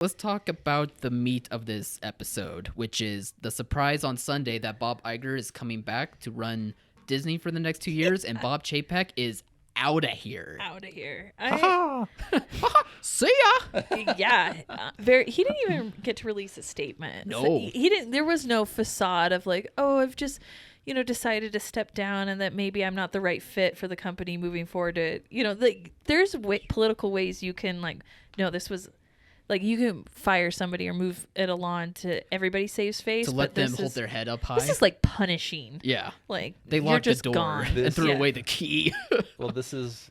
Let's talk about the meat of this episode, which is the surprise on Sunday that Bob Iger is coming back to run Disney for the next 2 years, and Bob Chapek is out of here. Out of here. See ya. Yeah. He didn't even get to release a statement. No. So he didn't. There was no facade of like, oh, I've just, decided to step down and that maybe I'm not the right fit for the company moving forward. There's political ways you can this was. Like, you can fire somebody or move it along to everybody saves face. To let them hold their head up high. This is like punishing. Yeah. Like, they locked the door and threw away the key. Well, this is...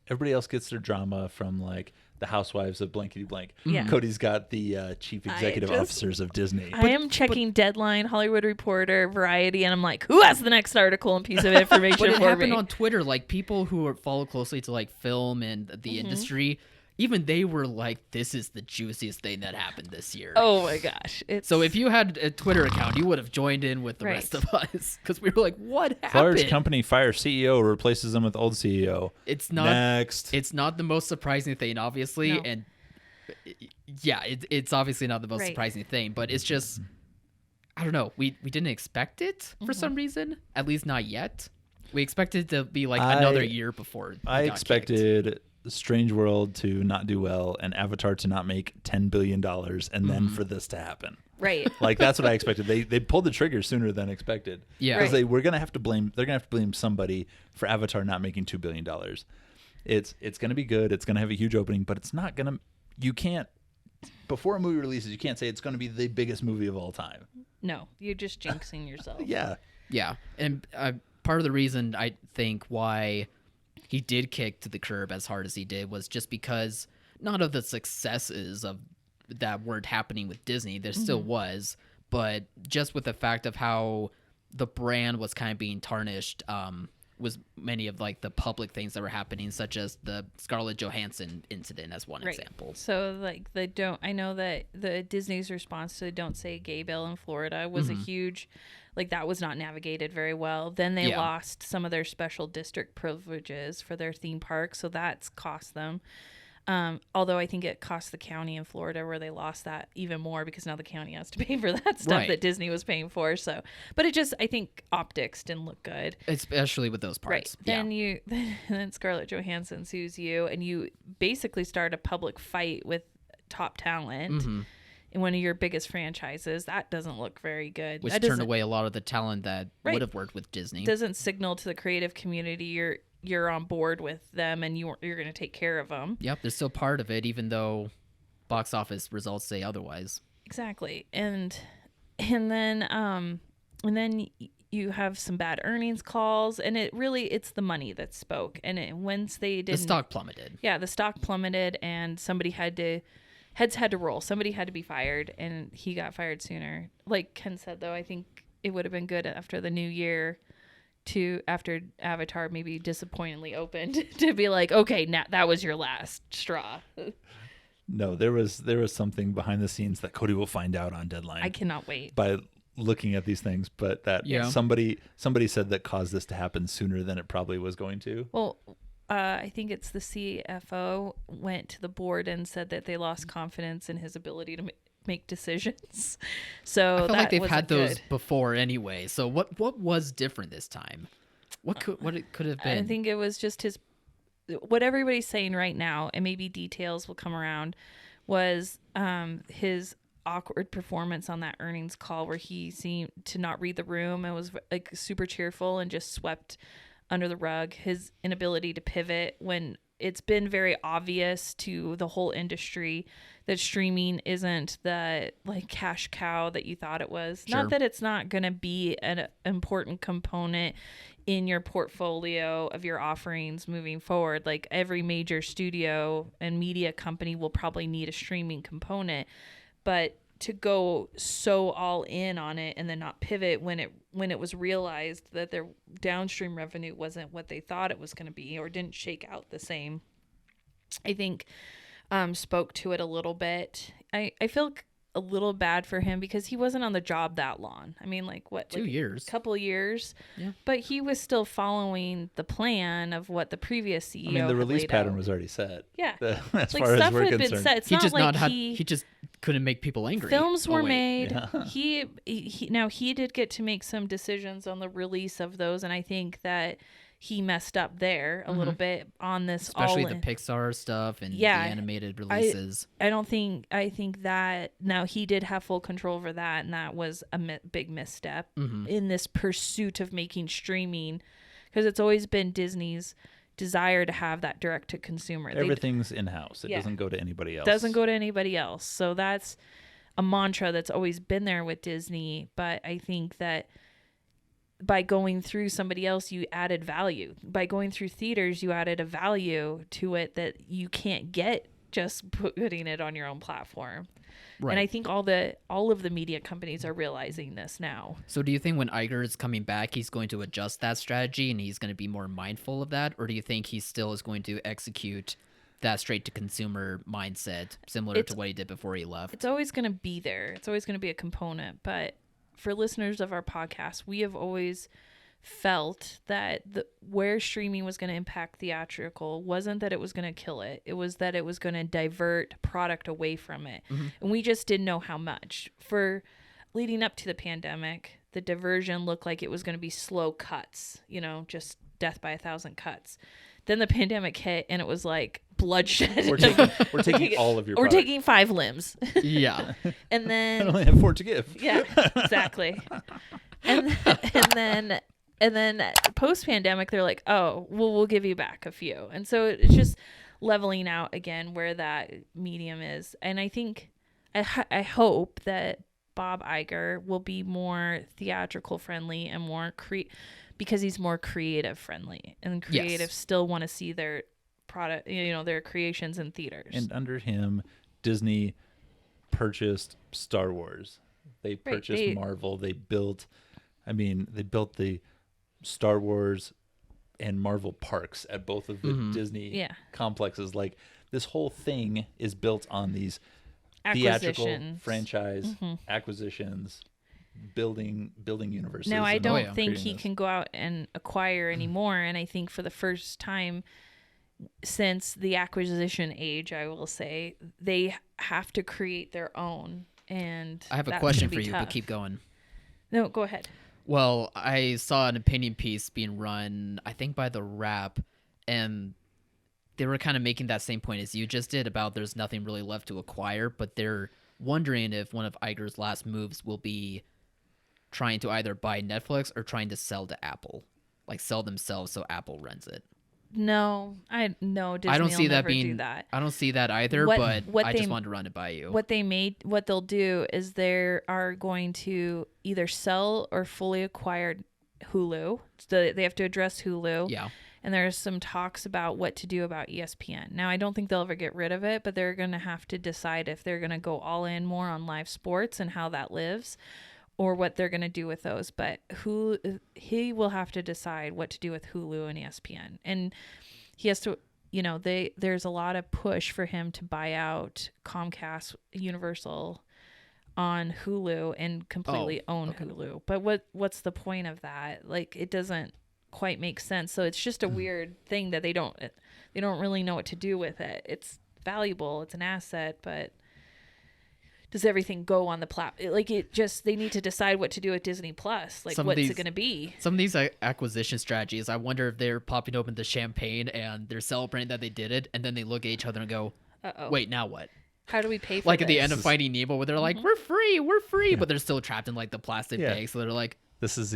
Everybody else gets their drama from, like, the housewives of blankety blank. Yeah. Cody's got the chief executive officers of Disney. I am checking Deadline, Hollywood Reporter, Variety, and I'm like, who has the next article and piece of information But it for happened me? on Twitter. Like, people who follow closely to, like, film and the industry... Even they were like, this is the juiciest thing that happened this year. Oh, my gosh. So if you had a Twitter account, you would have joined in with the rest of us. Because we were like, what happened? Large company fires CEO, replaces them with old CEO. It's not, Next. It's not the most surprising thing, obviously. No. And yeah, it's obviously not the most surprising thing. But it's just, I don't know. We didn't expect it for some reason. At least not yet. We expected it to be like another year before. I expected... Strange World to not do well and Avatar to not make $10 billion and then for this to happen. Right. Like, that's what I expected. They pulled the trigger sooner than expected. Yeah. Because they're going to have to blame somebody for Avatar not making $2 billion. It's going to be good. It's going to have a huge opening, but it's not going to, you can't, before a movie releases, you can't say it's going to be the biggest movie of all time. No, you're just jinxing yourself. Yeah. Yeah. And part of the reason I think why he did kick to the curb as hard as he did was just because not of the successes of that weren't happening with Disney. There still was, but just with the fact of how the brand was kind of being tarnished, was many of like the public things that were happening, such as the Scarlett Johansson incident as one example. So like I know that the Disney's response to Don't Say Gay bill in Florida was a huge, like that was not navigated very well. Then they lost some of their special district privileges for their theme park. So that's cost them. Although I think it cost the county in Florida where they lost that even more because now the county has to pay for that stuff that Disney was paying for. So, but it just, I think optics didn't look good. Especially with those parts. Right. Then Scarlett Johansson sues you and you basically start a public fight with top talent in one of your biggest franchises. That doesn't look very good. Which turned away a lot of the talent that would have worked with Disney. Doesn't signal to the creative community you're on board with them and you're going to take care of them. Yep, they're still part of it, even though box office results say otherwise. Exactly, and then you have some bad earnings calls, and it's the money that spoke. And once they did, the stock plummeted. Yeah, the stock plummeted, and heads had to roll. Somebody had to be fired, and he got fired sooner. Like Ken said, though, I think it would have been good after the new year. After Avatar maybe disappointingly opened to be like, okay, now that was your last straw. No, there was something behind the scenes that Cody will find out on Deadline. I cannot wait by looking at these things, but that somebody said that caused this to happen sooner than it probably was going to. Well, I think it's the CFO went to the board and said that they lost confidence in his ability to make decisions. So I feel like they've had those before anyway. So what was different this time? What it could have been? I think it was just what everybody's saying right now, and maybe details will come around, was his awkward performance on that earnings call where he seemed to not read the room and was like super cheerful and just swept under the rug. His inability to pivot when it's been very obvious to the whole industry that streaming isn't the like cash cow that you thought it was. Sure. Not that it's not going to be an important component in your portfolio of your offerings moving forward. Like every major studio and media company will probably need a streaming component, but to go so all in on it and then not pivot when it was realized that their downstream revenue wasn't what they thought it was going to be or didn't shake out the same, I think spoke to it a little bit. I feel a little bad for him because he wasn't on the job that long. I mean, like what, 2 like years. a couple years. Yeah. But he was still following the plan of what the previous CEO I mean, the had release laid pattern out. was already set. Yeah. As Like far as stuff we're had been concerned. set. It's He not just like not had. he He just couldn't make people angry. films Oh, were wait. made. Yeah. He now he did get to make some decisions on the release of those, and I think that he messed up there a little bit on this, Especially all the in. Pixar stuff and Yeah, the animated releases. I think that now he did have full control over that, and that was a big misstep in this pursuit of making streaming, because it's always been Disney's desire to have that direct to consumer. Everything's in-house. It Yeah. doesn't go to anybody else. Doesn't go to anybody else. So that's a mantra that's always been there with Disney. But I think that by going through somebody else, you added value. By going through theaters, you added a value to it that you can't get just putting it on your own platform. Right. And I think all of the media companies are realizing this now. So do you think when Iger is coming back, he's going to adjust that strategy and he's going to be more mindful of that? Or do you think he still is going to execute that straight-to-consumer mindset, similar to what he did before he left? It's always going to be there. It's always going to be a component. But for listeners of our podcast, we have always felt that where streaming was going to impact theatrical wasn't that it was going to kill it. It was that it was going to divert product away from it. And we just didn't know how much. For leading up to the pandemic, the diversion looked like it was going to be slow cuts, just death by 1,000 cuts. Then the pandemic hit and it was like bloodshed. We're taking all of your We're product. taking 5 limbs. Yeah. And I then only have 4 to give. yeah, exactly. And then post pandemic, they're like, oh, well, we'll give you back a few. And so it's just leveling out again where that medium is. And I think, I hope that Bob Iger will be more theatrical friendly and more because he's more creative friendly, and creatives still want to see their product, their creations in theaters. And under him, Disney purchased Star Wars. They purchased Marvel. They built the Star Wars and Marvel parks at both of the Disney complexes. Like, this whole thing is built on these theatrical franchise acquisitions, building universes. No, I don't think creating he this. can go out and acquire anymore. And I think for the first time since the acquisition age, I will say, they have to create their own. And I have a that's question gonna for be you, tough. but keep going. No, go ahead. Well, I saw an opinion piece being run, I think by The Wrap, and they were kind of making that same point as you just did about there's nothing really left to acquire, but they're wondering if one of Iger's last moves will be trying to either buy Netflix or trying to sell to Apple, like sell themselves so Apple runs it. No, Disney I don't see will that never being. do that. I don't see that either. But I just wanted to run it by you. What they'll do is they are going to either sell or fully acquire Hulu. So they have to address Hulu. Yeah. And there's some talks about what to do about ESPN. Now, I don't think they'll ever get rid of it, but they're going to have to decide if they're going to go all in more on live sports and how that lives, or what they're going to do with those. But he will have to decide what to do with Hulu and ESPN. And he has to, there's a lot of push for him to buy out Comcast Universal on Hulu and completely own Hulu. But what's the point of that? Like, it doesn't quite make sense. So it's just a weird thing that they don't really know what to do with it. It's valuable, it's an asset, but does everything go on the platform? Like, they need to decide what to do with Disney Plus. Like, what's it going to be? Some of these acquisition strategies, I wonder if they're popping open the champagne and they're celebrating that they did it, and then they look at each other and go, wait, now what? How do we pay for like this? at the end of Finding Nemo, where they're like, we're free, but they're still trapped in like the plastic bag, so they're like,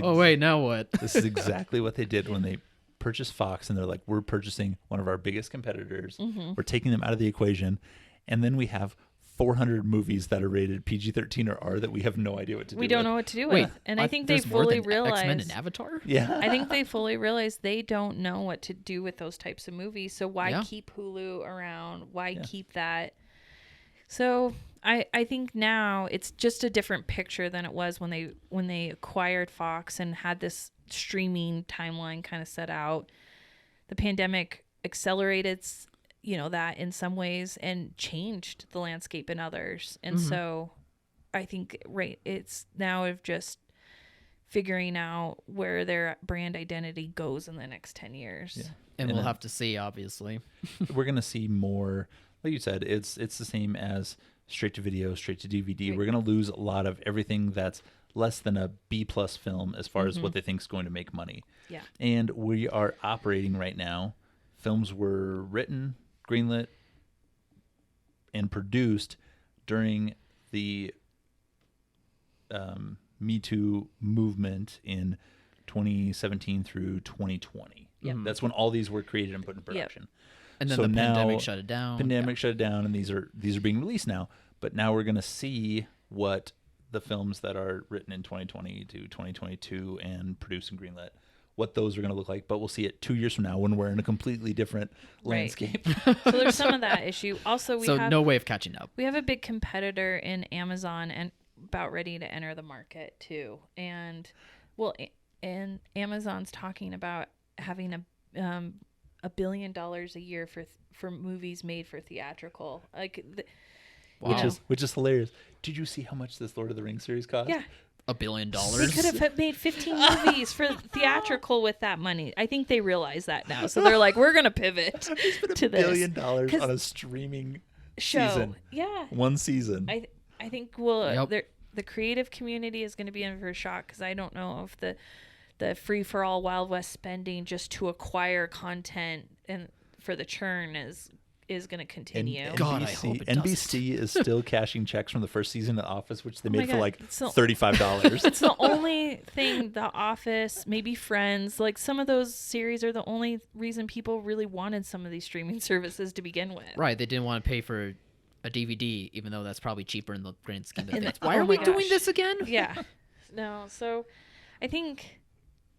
oh wait, now what? This is exactly what they did when they purchased Fox, and they're like, we're purchasing one of our biggest competitors. We're taking them out of the equation, and then we have 400 movies that are rated PG-13 or R that we have no idea what to do. We don't know what to do with. And I think they there's more fully than realize X-Men and Avatar. Yeah, I think they fully realize they don't know what to do with those types of movies. So why keep Hulu around? Why keep that? So I think now it's just a different picture than it was when they acquired Fox and had this streaming timeline kind of set out. The pandemic accelerated, that in some ways and changed the landscape in others. And so I think it's now of just figuring out where their brand identity goes in the next 10 years. Yeah. And we'll have to see, obviously. We're going to see more, like you said, it's the same as straight to video, straight to DVD. Right. We're going to lose a lot of everything that's less than a B+ film as far as what they think is going to make money. Yeah. And we are operating right now. Films were written, greenlit, and produced during the Me Too movement in 2017 through 2020. Yeah. That's when all these were created and put in production. And then So the now- pandemic shut it down. Pandemic shut it down, and these are being released now. But now we're going to see what the films that are written in 2020 to 2022 and produced and greenlit, what those are going to look like. But we'll see it 2 years from now when we're in a completely different landscape. So there's some of that issue. Also, we So have no way of catching up. we have a big competitor in Amazon and about ready to enter the market too. And and Amazon's talking about having $1 billion a year for movies made for theatrical. Like, Wow. Which is hilarious. Did you see how much this Lord of the Rings series cost? yeah, $1 billion. they could have made 15 movies for theatrical with that money. I think they realize that now, so they're like, we're gonna pivot to $1 this billion 'Cause on a streaming show. season. Yeah, One season. I think the creative community is going to be in for a shock, because I don't know if the free for all Wild West spending just to acquire content and for the churn is going to continue. God, I hope it doesn't. NBC is still cashing checks from the first season of The Office, which they my made for God. like So- $35. It's the only thing, The Office, maybe Friends, like some of those series are the only reason people really wanted some of these streaming services to begin with. Right, they didn't want to pay for a DVD, even though that's probably cheaper in the grand scheme of And things. the- Why oh are my we doing gosh. this again? Yeah. No, so I think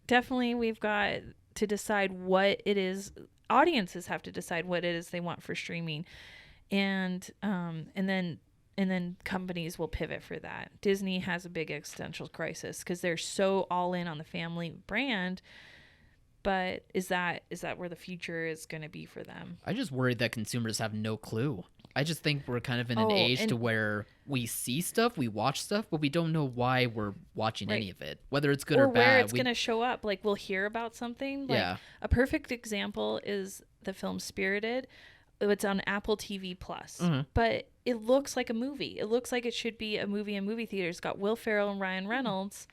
definitely we've got to decide what it is. Audiences have to decide what it is they want for streaming. And then companies will pivot for that. Disney has a big existential crisis because they're so all in on the family brand. But is that where the future is going to be for them? I just worried that consumers have no clue. I just think we're kind of in an Oh, age and- to where we see stuff, we watch stuff, but we don't know why we're watching Right. any of it, whether it's good or or bad. where it's going to show up. Like, we'll hear about something. Like, Yeah. a perfect example is the film Spirited. It's on Apple TV Plus, Mhm. but it looks like a movie. It looks like it should be a movie in movie theaters. It's got Will Ferrell and Ryan Reynolds.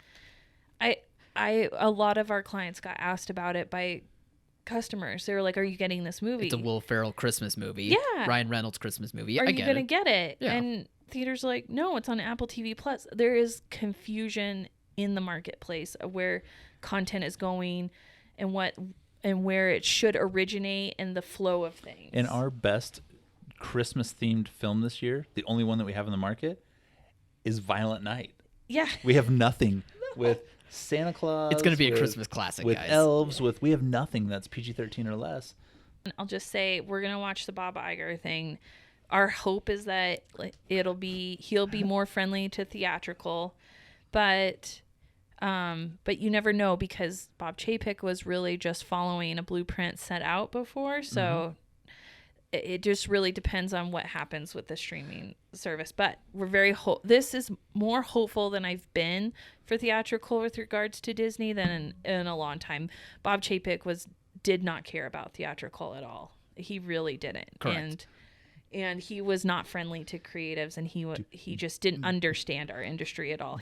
A lot of our clients got asked about it by customers. They were like, "Are you getting this movie? It's a Will Ferrell Christmas movie. Yeah. Ryan Reynolds Christmas movie. Are I you get gonna it. get it?" Yeah. And theaters are like, "No, it's on Apple TV Plus." There is confusion in the marketplace of where content is going and where it should originate and the flow of things. And our best Christmas themed film this year, the only one that we have in the market, is Violent Night. yeah, We have nothing with Santa Claus. It's going to be a with- Christmas classic, with guys. elves. We have nothing that's PG-13 or less. I'll just say we're gonna watch the Bob Iger thing. Our hope is that he'll be more friendly to theatrical, but you never know, because Bob Chapek was really just following a blueprint set out before. So it just really depends on what happens with the streaming service. But we're very this is more hopeful than I've been for theatrical with regards to Disney than in a long time. Bob Chapek did not care about theatrical at all. He really didn't. Correct. And he was not friendly to creatives, and he just didn't understand our industry at all.